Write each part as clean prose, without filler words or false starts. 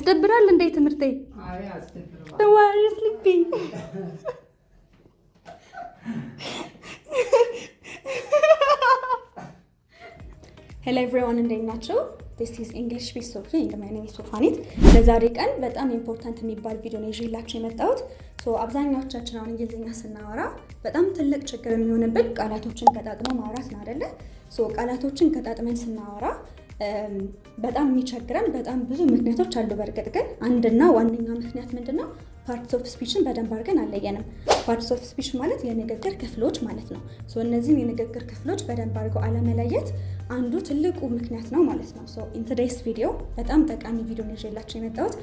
ያስደብራል እንዴ ትምህርቴ? አይ አስደብራል። Why are you sleeping? Hello everyone, እንዴት ናችሁ? This is English with Sophie and my name is Sofanit. ለዛሬ ቀን በጣም ኢምፖርታንት የሚባል ቪዲዮ ነው ይዤላችሁ የመጣሁት። አብዛኛዎቻችን አሁን እንግሊዝኛ ስናወራ በጣም ትልቅ ችግር የሚሆንብን ቃላቶችን ከጣጥሞ ማውራት ነው አይደለ? ቃላቶችን ከጣጥመን ስናወራ በጣም የሚቸግረን በጣም ብዙ ምክንያቶች አሉ። በእርግጥ ግን አንድና ዋነኛ ምክንያት ምንድነው? ፓርትስ ኦፍ ስፒችን በደንብ አድርገን አለየንም። ፓርትስ ኦፍ ስፒች ማለት የንግግር ክፍሎች ማለት ነው። እነዚህን የንግግር ክፍሎች በደንብ አድርገው አለመለየት አንዱ ትልቁ ምክንያት ነው ማለት ነው። ኢን ቱዴይስ ቪዲዮ በጣም ጠቃሚ ቪዲዮ ነው ይዤላችሁ የመጣሁት።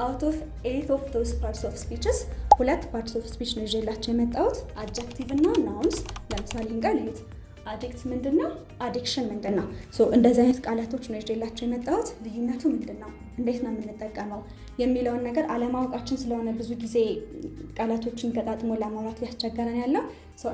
አውት ኦፍ 8 ኦፍ ዶስ ፓርትስ ኦፍ ስፒችስ ሁለት ፓርትስ ኦፍ ስፒች ነው ይዤላችሁ የመጣሁት፣ አድጀክቲቭ እና ናውንስ። ለምሳሌ እንጋለይት አዲክት ምንድነው? አዲክሽን ምንድነው? እንደዚህ አይነት ቃላቶች ነው ይዤላችሁ የመጣሁት። ልዩነቱ ምንድነው? እንዴት ነው የምንጠቀመው የሚለውን ነገር አለማወቃችን ስለሆነ ብዙ ጊዜ ቃላቶችን ገጣጥሞ ለማውራት ያስቸገረን ያለው።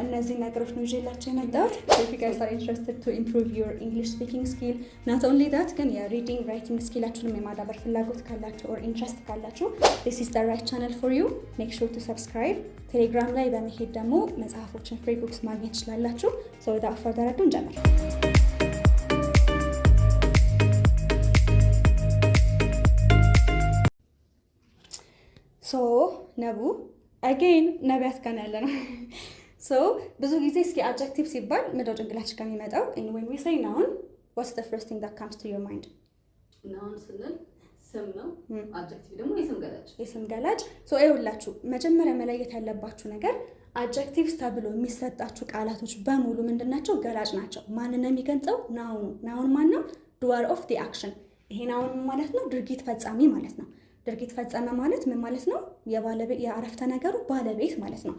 እነዚህ ነገሮች ነው ይዤላችሁ የመጣሁት። If you guys are interested to improve your English speaking skill, not only that ግን የሪዲንግ ራይቲንግ ስኪላችሁንም የማዳበር ፍላጎት ካላችሁ or interest ካላችሁ this is the right channel for you. Make sure to subscribe. ቴሌግራም ላይ በመሄድ ደግሞ መጽሐፎችን ፍሪ ቡክስ ማግኘት ትችላላችሁ። without further ado እንጀምር። ነቡ again ነቢያት ጋር ያለ ነው። ብዙ ጊዜ እስኪ አድጀክቲቭ ሲባል ምንድነው ጭንቅላችሁ ከሚመጣው? when we say noun, what's the first thing that comes to your mind? noun ስንል ስም ነው። አድጀክቲቭ ደግሞ የስም ገላጭ። ይኸውላችሁ መጀመሪያ መለየት ያለባችሁ ነገር አድጀክቲቭስ ተብሎ የሚሰጣችሁ ቃላቶች በሙሉ ምንድናቸው? ገላጭ ናቸው። ማንን ነው የሚገልጸው? ናውኑ። ናውን ማን ነው? ዱዋር ኦፍ ዲ አክሽን። ይሄ ናውን ማለት ነው ድርጊት ፈጻሚ ማለት ነው። ድርጊት ፈጸመ ማለት ምን ማለት ነው? የአረፍተ ነገሩ ባለቤት ማለት ነው።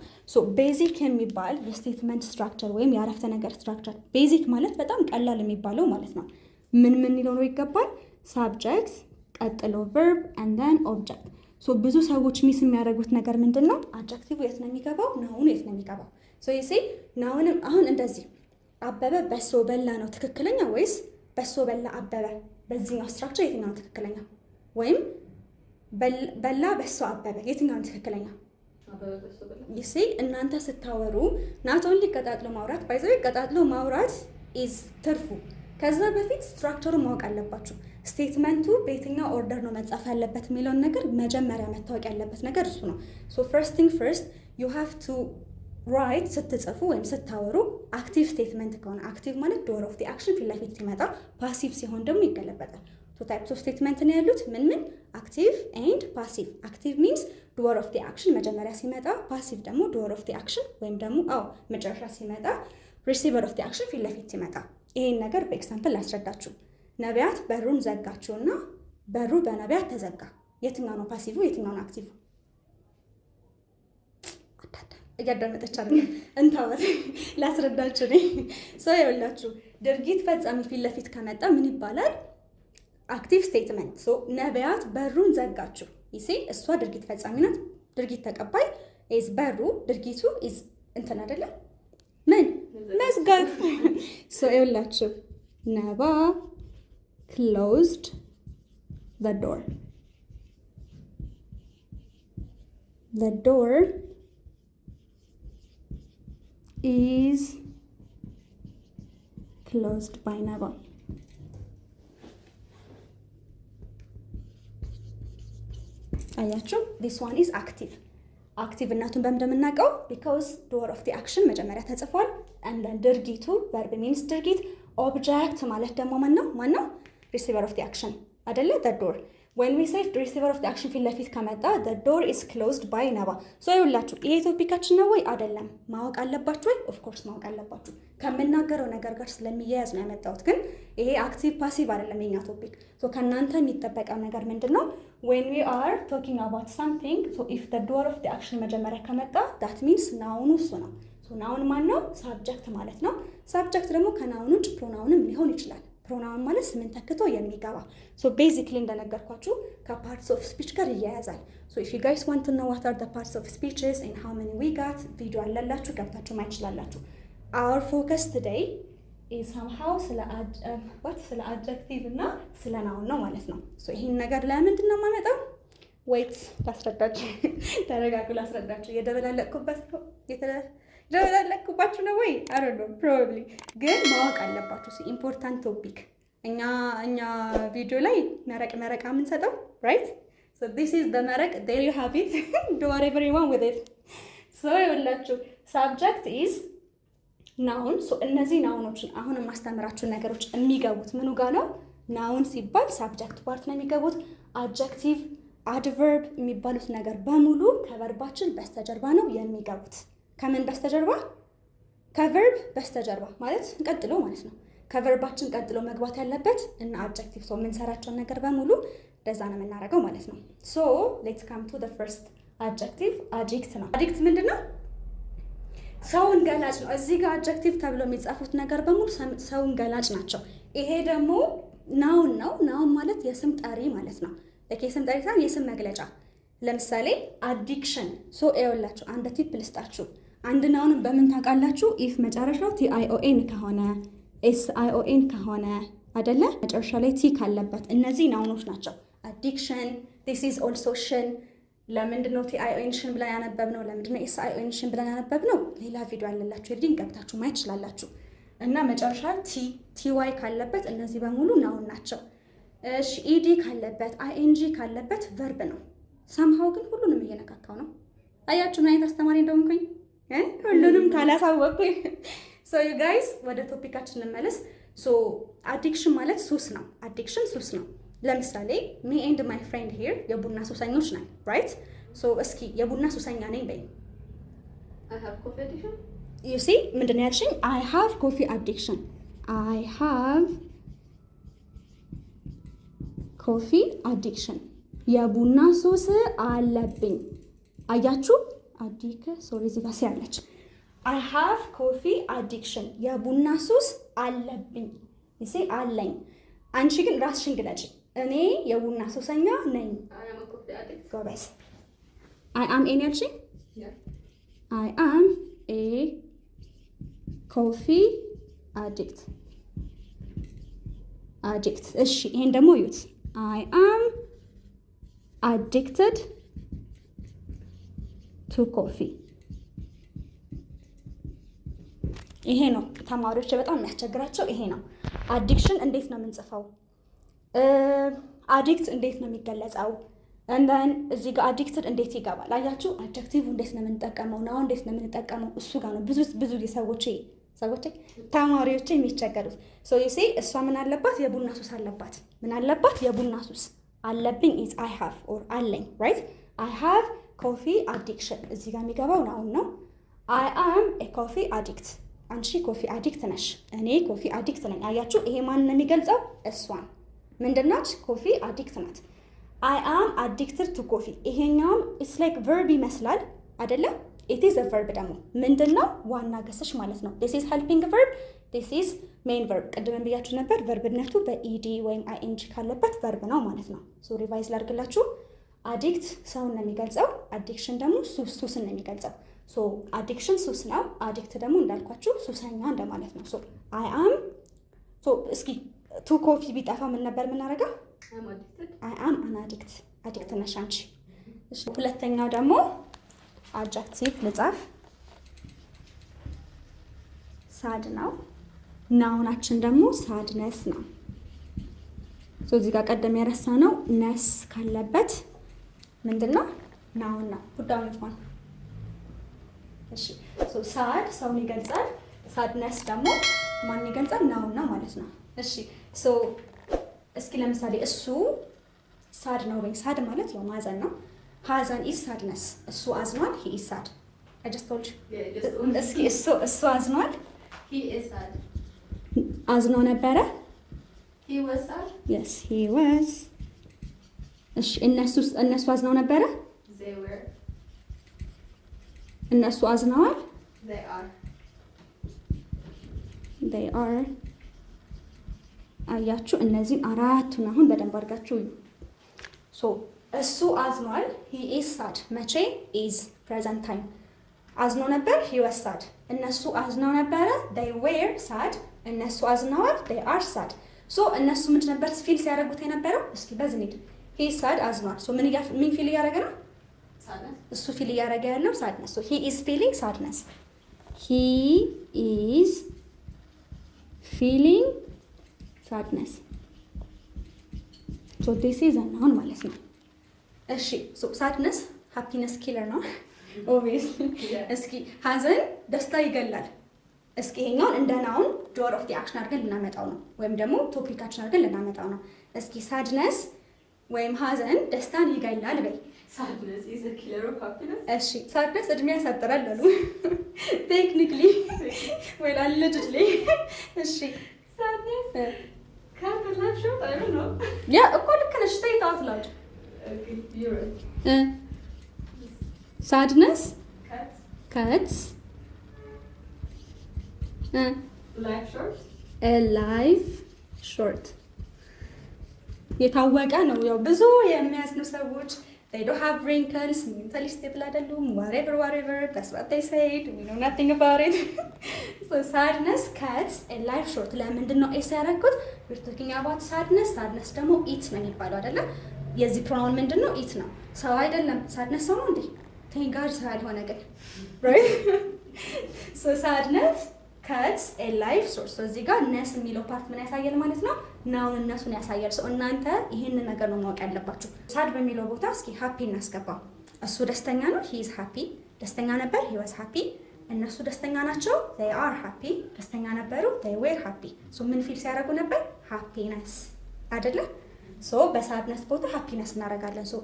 ቤዚክ የሚባል የስቴትመንት ስትራክቸር ወይም የአረፍተ ነገር ስትራክቸር ቤዚክ ማለት በጣም ቀላል የሚባለው ማለት ነው። ምን ሊኖረው ይገባል? ሳብጀክት፣ ቀጥሎ ቨርብ and then ኦብጀክት። ብዙ ሰዎች ሚስ የሚያደርጉት ነገር ምንድን ነው? አድጀክቲቭ የት ነው የሚገባው? ናውኑ የት ነው የሚገባው? ናውንም አሁን እንደዚህ አበበ በሶ በላ ነው ትክክለኛ ወይስ በሶ በላ አበበ? በዚህኛው ስትራክቸር የትኛው ነው ትክክለኛ? ወይም በላ በሶ አበበ የትኛው ነው ትክክለኛ? እናንተ ስታወሩ ናት ኦንሊ ቀጣጥሎ ማውራት ባይዘው ቀጣጥሎ ማውራት ኢዝ ትርፉ። ከዛ በፊት ስትራክቸሩን ማወቅ አለባችሁ። ስቴትመንቱ በየትኛው ኦርደር ነው መጻፍ ያለበት የሚለውን ነገር መጀመሪያ መታወቅ ያለበት ነገር እሱ ነው። ፈርስት ቲንግ ፈርስት ዩ ሃቭ ቱ ራይት ስትጽፉ ወይም ስታወሩ አክቲቭ ስቴትመንት ከሆነ አክቲቭ ማለት ዶር ኦፍ ዲ አክሽን ፊት ለፊት ሲመጣ፣ ፓሲቭ ሲሆን ደግሞ ይገለበጣል። ታይፕስ ኦፍ ስቴትመንት ነው ያሉት። ምን አክቲቭ ኤንድ ፓሲቭ። አክቲቭ ሚንስ ዶር ኦፍ ዲ አክሽን መጀመሪያ ሲመጣ፣ ፓሲቭ ደግሞ ዶር ኦፍ ዲ አክሽን ወይም ደግሞ መጨረሻ ሲመጣ፣ ሪሲቨር ኦፍ ዲ አክሽን ፊት ለፊት ሲመጣ። ይሄን ነገር በኤግዛምፕል ላስረዳችሁ። ነቢያት በሩን ዘጋችውና በሩ በነቢያት ተዘጋ። የትኛው ነው ፓሲቭ? የትኛው ነው አክቲቭ? እያዳመጠች አይደል? እንታወት ላስረዳችሁ ነኝ። ይኸውላችሁ ድርጊት ፈጻሚ ፊት ለፊት ከመጣ ምን ይባላል? አክቲቭ ስቴትመንት። ነቢያት በሩን ዘጋችው። እሷ ድርጊት ፈጻሚ ናት። ድርጊት ተቀባይ ኢዝ በሩ፣ ድርጊቱ ኢዝ እንትን አይደለም ምን መዝጋት። ይኸውላችሁ ነባ closed the door. The door is closed by Naba. አያችሁ? this one is active. አክቲቭ እናቱን በምንድነው? because door of the action መጀመሪያ ተጽፏል and then ድርጊቱ verb means ድርጊት፣ ኦብጀክት ማለት ደግሞ ማን ነው? receiver of the action አይደለ? the door. when we say receiver of the action ፊት ለፊት ከመጣ the door is closed by ነባ። ይኸውላችሁ ይሄ ቶፒካችን ነው ወይ አይደለም ማወቅ አለባችሁ ወይ? ኦፍ ኮርስ ማወቅ አለባችሁ። ከምናገረው ነገር ጋር ስለሚያያዝ ነው ያመጣሁት። ግን ይሄ አክቲቭ ፓሲቭ አይደለም የኛ ቶፒክ። ከእናንተ የሚጠበቀው ነገር ምንድነው? when we are talking about something, if the door of the action መጀመሪያ ከመጣ that means ናውኑ እሱ ነው። ናውን ማን ነው? ሳብጀክት ማለት ነው። ሳብጀክት ደግሞ ከናውኑ ውጭ ፕሮናውንም ሊሆን ይችላል። ፕሮናውን ማለት ስምን ተክቶ የሚገባ። ቤዚክሊ እንደነገርኳችሁ ከፓርትስ ኦፍ ስፒች ጋር ይያያዛል። if you guys want to know what are the parts of speeches and how many we got ቪዲዮ አለላችሁ ገብታችሁ ማየት ትችላላችሁ። our focus today is somehow ስለ adjective እና ስለ noun ነው ማለት ነው። ሶ ይሄን ነገር ለምንድን ነው የማመጣው? ዌይት ላስረዳችሁ። ተረጋጉ፣ ላስረዳችሁ። የተደበላለቅኩባችሁ ነው ወይ? አይ ዶንት ኖ ፕሮባብሊ። ግን ማወቅ አለባችሁ። ኢምፖርታንት ቶፒክ። እኛ ቪዲዮ ላይ መረቅ የምንሰጠው ራይት። ሶ ዲስ ኢዝ ዘ መረቅ። ዴር ዩ ሃቭ ኢት ዱ whatever you want with it። ሶ ይኸውላችሁ ሳብጀክት ኢዝ ናውን። ሶ እነዚህ ናውኖችን አሁን የማስተምራችሁ ነገሮች የሚገቡት ምኑ ጋር ነው? ናውን ሲባል ሳብጀክት ፓርት ነው የሚገቡት። አድጀክቲቭ አድቨርብ የሚባሉት ነገር በሙሉ ከቨርባችን በስተጀርባ ነው የሚገቡት። ከምን በስተጀርባ? ከቨርብ በስተጀርባ ማለት ቀጥሎ ማለት ነው። ከቨርባችን ቀጥሎ መግባት ያለበት እና አድጀክቲቭ ሰው የምንሰራቸውን ነገር በሙሉ እንደዛ ነው የምናደርገው ማለት ነው። ሶ ሌትስ ካም ቱ ዘ ፈርስት አድጀክቲቭ። አድጀክት ነው። አድጀክት ምንድን ነው? ሰውን ገላጭ ነው። እዚህ ጋር አድጀክቲቭ ተብሎ የሚጻፉት ነገር በሙሉ ሰውን ገላጭ ናቸው። ይሄ ደግሞ ናውን ነው። ናውን ማለት የስም ጠሪ ማለት ነው። የስም ጠሪ ሳይሆን የስም መግለጫ። ለምሳሌ አዲክሽን። ሶ ይኸውላችሁ አንድ ቲፕ ልስጣችሁ። አንድ ናውንን በምን ታውቃላችሁ? ኢፍ መጨረሻው ቲአይኦኤን ከሆነ ኤስአይኦኤን ከሆነ አይደለ? መጨረሻ ላይ ቲ ካለበት እነዚህ ናውኖች ናቸው። አዲክሽን፣ ዲስ ኢዝ ኦልሶ ሽን። ለምንድነው ቲአይኦኤን ሽን ብለን ያነበብነው? ለምንድነው ኤስአይኦኤን ሽን ብለን ያነበብነው? ሌላ ቪዲዮ አለላችሁ፣ ሄድን ገብታችሁ ማየት ትችላላችሁ። እና መጨረሻ ቲዋይ ካለበት እነዚህ በሙሉ ናውን ናቸው። እሺ ኢዲ ካለበት አይኤንጂ ካለበት ቨርብ ነው። ሰምሃው ግን ሁሉንም እየነካካው ነው። አያችሁ ምን አይነት አስተማሪ እንደሆንኩኝ ሁሉንም ካላሳወቅኩኝ። ሶ ዩ ጋይስ ወደ ቶፒካችን እንመለስ። ሶ አዲክሽን ማለት ሱስ ነው። አዲክሽን ሱስ ነው። ለምሳሌ ሚ ኤንድ ማይ ፍሬንድ ሂር የቡና ሱሰኞች ነን ራይት። ሶ እስኪ የቡና ሱሰኛ ነኝ በይ። I have coffee addiction. You see ምንድን ነው ያልሽኝ? I have coffee addiction. I have coffee addiction. የቡና ሱስ አለብኝ። አያችሁ ሶሪ እዚህ ጋር ሲያለች I have coffee addiction የቡና ሱስ አለብኝ። ይሄ አለኝ። አንቺ ግን ራስሽን ግለጪ። እኔ የቡና ሱሰኛ ነኝ። I am a coffee addict. ጎበዝ። I am a ያልሽኝ? Yeah. I am a coffee addict. እሺ ይሄን ደግሞ እዩት። I am addicted to coffee. ይሄ ነው ተማሪዎች በጣም የሚያስቸግራቸው ይሄ ነው። አዲክሽን እንዴት ነው የምንጽፈው? አዲክት እንዴት ነው የሚገለጸው? እንደን እዚህ ጋር አዲክትድ እንዴት ይገባል? አያችሁ አድጀክቲቭ እንዴት ነው የምንጠቀመው? ናው እንዴት ነው የምንጠቀመው? እሱ ጋር ነው ብዙ ሰዎች ተማሪዎች የሚቸገሩት። ሶ ዩ ሲ እሷ ምን አለባት? የቡና ሱስ አለባት። ምን አለባት? የቡና ሱስ አለብኝ ኢዝ አይ ሃቭ ኦር አለኝ ራይት። አይ ሃቭ ኮፊ አዲክሽን እዚህ ጋር የሚገባው ናውን ነው። አይ አም ኤ ኮፊ አዲክት አንቺ ኮፊ አዲክት ነሽ፣ እኔ ኮፊ አዲክት ነኝ። አያችሁ ይሄ ማን ነው የሚገልጸው? እሷን። ምንድናች? ኮፊ አዲክት ናት። አይ አም አዲክትድ ቱ ኮፊ ይሄኛውም ኢትስ ላይክ ቨርብ ይመስላል አይደለ? ኢት ኢዝ አ ቨርብ ደግሞ ምንድነው? ዋና ገሰሽ ማለት ነው። ዲስ ኢዝ ሄልፒንግ ቨርብ፣ ዲስ ኢዝ ሜን ቨርብ። ቅድም ብያችሁ ነበር ቨርብነቱ በኢዲ ወይም አይኤንጂ ካለበት ቨርብ ነው ማለት ነው። ሶ ሪቫይዝ ላድርግላችሁ። አዲክት ሰውን ነው የሚገልጸው፣ አዲክሽን ደግሞ ሱስን ነው የሚገልጸው። ሶ አዲክሽን ሱስ ነው፣ አዲክት ደግሞ እንዳልኳችሁ ሱሰኛ እንደማለት ነው። ሶ አይ አም እስኪ ቱ ኮፊ ቢጠፋ ምን ነበር የምናደርገው? አይ አም አን አዲክት። አዲክት ነሽ አንቺ። እሺ ሁለተኛው ደግሞ አድጀክቲቭ ልጻፍ። ሳድ ነው። ናውናችን ደግሞ ሳድነስ ነው። ሶ እዚህ ጋር ቀደም ያረሳ ነው ነስ ካለበት ምንድነው? ናውን ነው። ጉዳዩ ይፋን እሺ ሶ ሳድ ሰውን ይገልጻል። ሳድነስ ደግሞ ማን ይገልጻል? ናውን ነው ማለት ነው። እሺ ሶ እስኪ ለምሳሌ እሱ ሳድ ነው ወይ? ሳድ ማለት ያው ማዘን ነው። ሀዘን ኢዝ ሳድነስ። እሱ አዝኗል። ሂ ኢዝ ሳድ። አይ ጀስት ቶልድ ዩ። እስኪ እሱ አዝኗል። He is sad. አዝኖ ነበረ። He was sad. Yes, he was. እሺ እነሱ አዝነው ነበረ። They were. እነሱ አዝነዋል። They are. They are. አያችሁ እነዚህ አራቱን አሁን በደንብ አድርጋችሁ እዩ። ሶ እሱ አዝኗል። he is sad መቼ? is present time አዝኖ ነበር። he was sad እነሱ አዝነው ነበረ። they were sad እነሱ አዝነዋል they are sad ሶ እነሱ ምንድን ነበር ፊል ሲያደርጉት የነበረው እስኪ በዚህ እንሂድ he is sad አዝኗል ሶ ምን ፊል እያደረገ ነው እሱ ፊል እያደረገ ያለው sadness so he is feeling sadness he is feeling sadness so this is a noun ማለት ነው እሺ so sadness happiness killer ነው obviously እስኪ ሀዘን ደስታ ይገላል እስኪ ይሄኛውን እንደ ናውን ዶር ኦፍ ዲ አክሽን አድርገን ልናመጣው ነው ወይም ደግሞ ቶፒካችን አድርገን ልናመጣው ነው እስኪ ሳድነስ ወይም ሀዘን ደስታን ይገላል በይ sadness is a killer of happiness እሺ ሳድነስ እድሜ ያሳጥራል አሉ ቴክኒክሊ ወይ allegedly እሺ sadness can't relax you I don't know ያ እኮ ልክ ነሽ ተይ ታውት ላውድ okay you're right sadness cats life short a life short የታወቀ ነው ያው ብዙ የሚያዝኑ ሰዎች they don't have wrinkles mentally stable አይደሉም whatever that's what they said we know nothing about it so sadness cats a life short ለምንድን ነው ኤስ ያደረኩት we're talking about sadness ደግሞ it ነው የሚባለው አይደለ የዚህ ፕሮናውን ምንድን ነው it ነው ሰው አይደለም sadness ሰው ነው እንዴ thank God ሰው ያልሆነ ግን right so sadness cats a life source so እዚህ ጋር ነስ የሚለው ፓርት ምን ያሳያል ማለት ነው ናውን እነሱን ያሳያል so እናንተ ይሄንን ነገር ነው ማወቅ ያለባችሁ ሳድ በሚለው ቦታ እስኪ ሃፒ እናስገባ እሱ ደስተኛ ነው he is happy ደስተኛ ነበር he was happy እነሱ ደስተኛ ናቸው they are happy ደስተኛ ነበሩ they were happy so ምን ፊል ሲያደርጉ ነበር happiness አይደለ so በሳድነስ ቦታ happiness እናደርጋለን so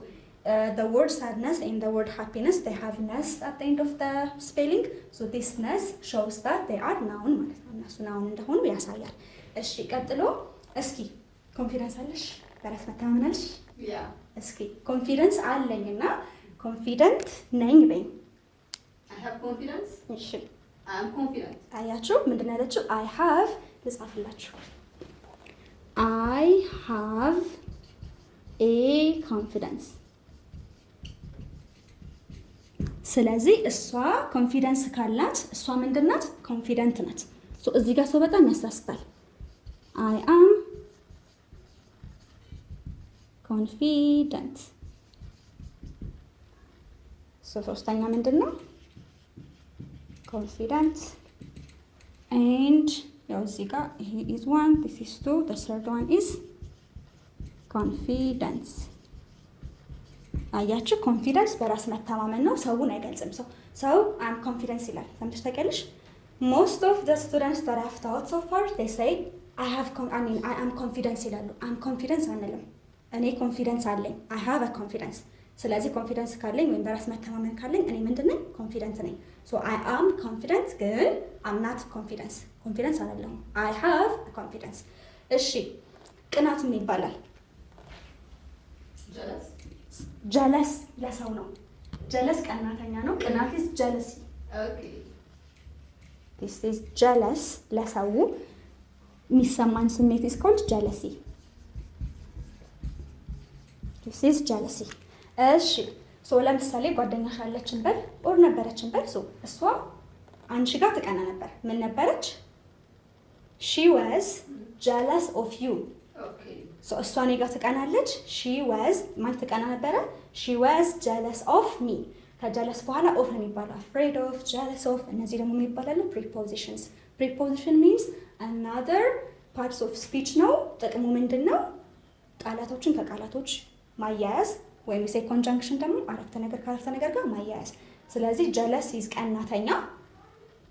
the word sadness and the word happiness they have ness at the end of the spelling so this ness shows that they are noun ማለት ነው እነሱ ናውን እንደሆኑ ያሳያል እሺ ቀጥሎ እስኪ ኮንፊደንስ አለሽ በራስ መተማመን አለሽ ያ እስኪ ኮንፊደንስ አለኝና ኮንፊደንት ነኝ በይ I have confidence እሺ I am confident አያችሁ ምንድነው ያለችው I have ልጻፍላችሁ I have a confidence ስለዚህ እሷ ኮንፊደንስ ካላት እሷ ምንድናት ኮንፊደንት ናት ሶ እዚህ ጋር ሰው በጣም ያሳስታል I am confident ሶ ሶስተኛ ምንድነው confident and ያው እዚህ ጋር ይሄ is one this is two the third one is confidence አያችሁ ኮንፊደንስ በራስ መተማመን ነው ሰውን አይገልጽም ሰው አም ኮንፊደንስ ይላል ሰምተሽ ታውቂያለሽ most of the students that I've taught so far they say I am confidence ይላሉ am confidence አንልም እኔ ኮንፊደንስ አለኝ I have a confidence ስለዚህ ኮንፊደንስ ካለኝ ወይም በራስ መተማመን ካለኝ እኔ ምንድነኝ ኮንፊደንት ነኝ so I am confident ግን I'm not confidence አይደለም I have a confidence እሺ ቅናት ምን ይባላል ጀለስ ለሰው ነው ጀለስ ቀናተኛ ነው ቅናት is jealousy okay this is jealous ለሰው የሚሰማን ስሜት is called jealousy this is jealousy እሺ ሶ ለምሳሌ ጓደኛሽ አለችን በል ኦር ነበረችን በል ሶ እሷ አንቺ ጋር ትቀና ነበር ምን ነበረች she was jealous of you okay so እሷ እኔ ጋር ትቀናለች she was ማን ትቀና ነበረ she was jealous of me ከጀለስ በኋላ ኦፍ ነው የሚባለው afraid of jealous of እነዚህ ደግሞ የሚባላሉ preposition means another parts of speech ነው ጥቅሙ ምንድነው ቃላቶችን ከቃላቶች ማያያዝ ወይም say conjunction ደግሞ አረፍተ ነገር ከአረፍተ ነገር ጋር ማያያዝ ስለዚህ jealous is ቀናተኛ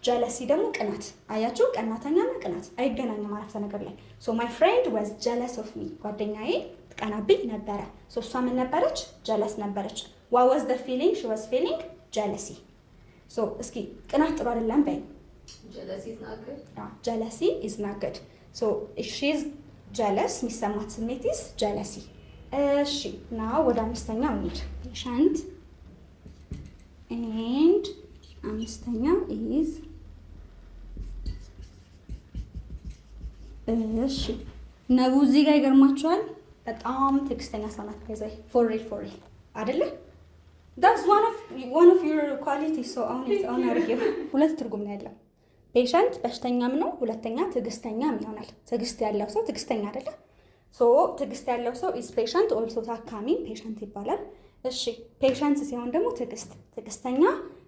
jealousy ደግሞ ቅናት አያችሁ ቀናተኛና ቅናት አይገናኝም አረፍተ ነገር ላይ so my friend was jealous of me ጓደኛዬ ትቀናብኝ ነበረ so እሷ ምን ነበረች jealous ነበረች what was the feeling she was feeling jealousy so እስኪ ቅናት ጥሩ አይደለም በይ jealousy is not good jealousy is not good so if she is jealous የሚሰማት ስሜት is jealousy እሺ now ወደ አምስተኛው እንሂድ patient and አምስተኛ is እሺ ነቡ እዚህ ጋር ይገርማችኋል በጣም ትዕግስተኛ ሰው ናት ከዛይ for real አይደለ that's one of your qualities so on it on አድርጌው ሁለት ትርጉም ነው ያለው ፔሸንት በሽተኛም ነው፣ ሁለተኛ ትዕግስተኛም ይሆናል። ትዕግስት ያለው ሰው ትዕግስተኛ አይደለ? ሶ ትዕግስት ያለው ሰው ኢዝ ፔሸንት ኦልሶ ታካሚ ፔሸንት ይባላል። እሺ ፔሸንት ሲሆን ደግሞ ትዕግስተኛ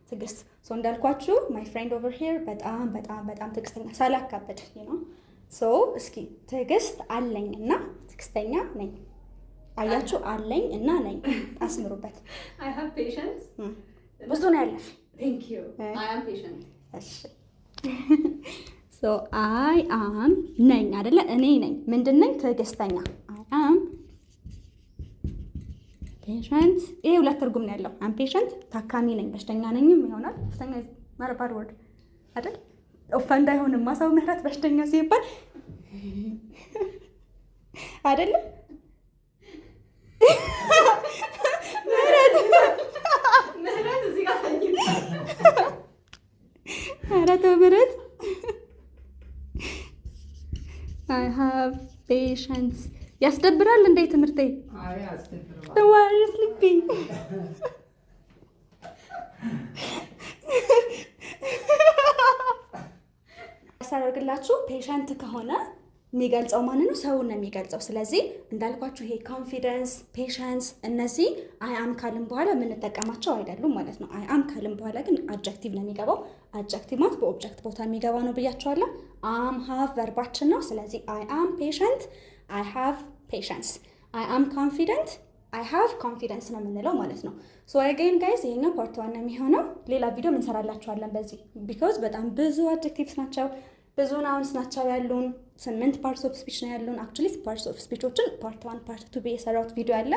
ትዕግስት። ሶ እንዳልኳችሁ ማይ ፍሬንድ ኦቨር ሂር በጣም በጣም በጣም ትዕግስተኛ ሳላካበድ ነው። ሶ እስኪ ትዕግስት አለኝ እና ትዕግስተኛ ነኝ። አያችሁ አለኝ እና ነኝ አስምሩበት። I have patience ብዙ ነው ያለሽ። thank you I am patient እሺ ሶ አይ አም ነኝ አይደለ? እኔ ነኝ ምንድን ነኝ? ትዕግስተኛ። አይ አም ፔሸንት። ይሄ ሁለት ትርጉም ነው ያለው። አም ፔሸንት ታካሚ ነኝ፣ በሽተኛ ነኝም ይሆናል። በሽተኛ ማረባድ ወርድ አይደል? ኦፈንድ አይሆንም። ማሳው ምህረት በሽተኛ ሲባል አይደለ? ምህረት እዚህ ጋር ተኝታ ምህረት I have patience። ያስደብራል እንዴ ትምህርቴ? አይ አስደብራል። Why are you sleeping? ያሳደርግላችሁ ፔሸንት ከሆነ የሚገልጸው ማን ነው? ሰውን ነው የሚገልጸው። ስለዚህ እንዳልኳችሁ ይሄ ኮንፊደንስ፣ ፔሸንስ እነዚህ አይ አም ካልን በኋላ የምንጠቀማቸው አይደሉም ማለት ነው። አይ አም ካልን በኋላ ግን አድጀክቲቭ ነው የሚገባው። አድጀክቲቭ ማለት በኦብጀክት ቦታ የሚገባ ነው ብያቸዋለሁ። አም ሃቭ ቨርባችን ነው። ስለዚህ አይ አም ፔሸንት፣ አይ ሃቭ ፔሸንስ። አይ አም ኮንፊደንት፣ አይ ሃቭ ኮንፊደንስ ነው የምንለው ማለት ነው። ሶ አገይን ጋይስ ይሄኛው ፓርት ዋን ነው የሚሆነው። ሌላ ቪዲዮ እንሰራላችኋለን በዚህ ቢኮዝ በጣም ብዙ አድጀክቲቭስ ናቸው፣ ብዙ ናውንስ ናቸው ያሉን። 8 ፓርትስ ኦፍ ስፒች ነው ያሉን። አክቹሊ ፓርትስ ኦፍ ስፒቾችን ፓርት 1 ፓርት 2 ብዬ የሰራሁት ቪዲዮ አለ።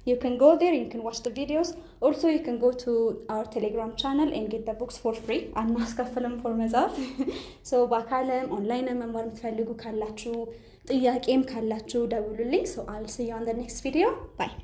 you can go there, you can watch the videos. Also you can go to our Telegram channel and get the books for free. አናስከፍልም ፎር መጽሐፍ። ሶ በአካልም ኦንላይን መማር የምትፈልጉ ካላችሁ ጥያቄም ካላችሁ ደውሉልኝ። so I will see you on the next video. Bye.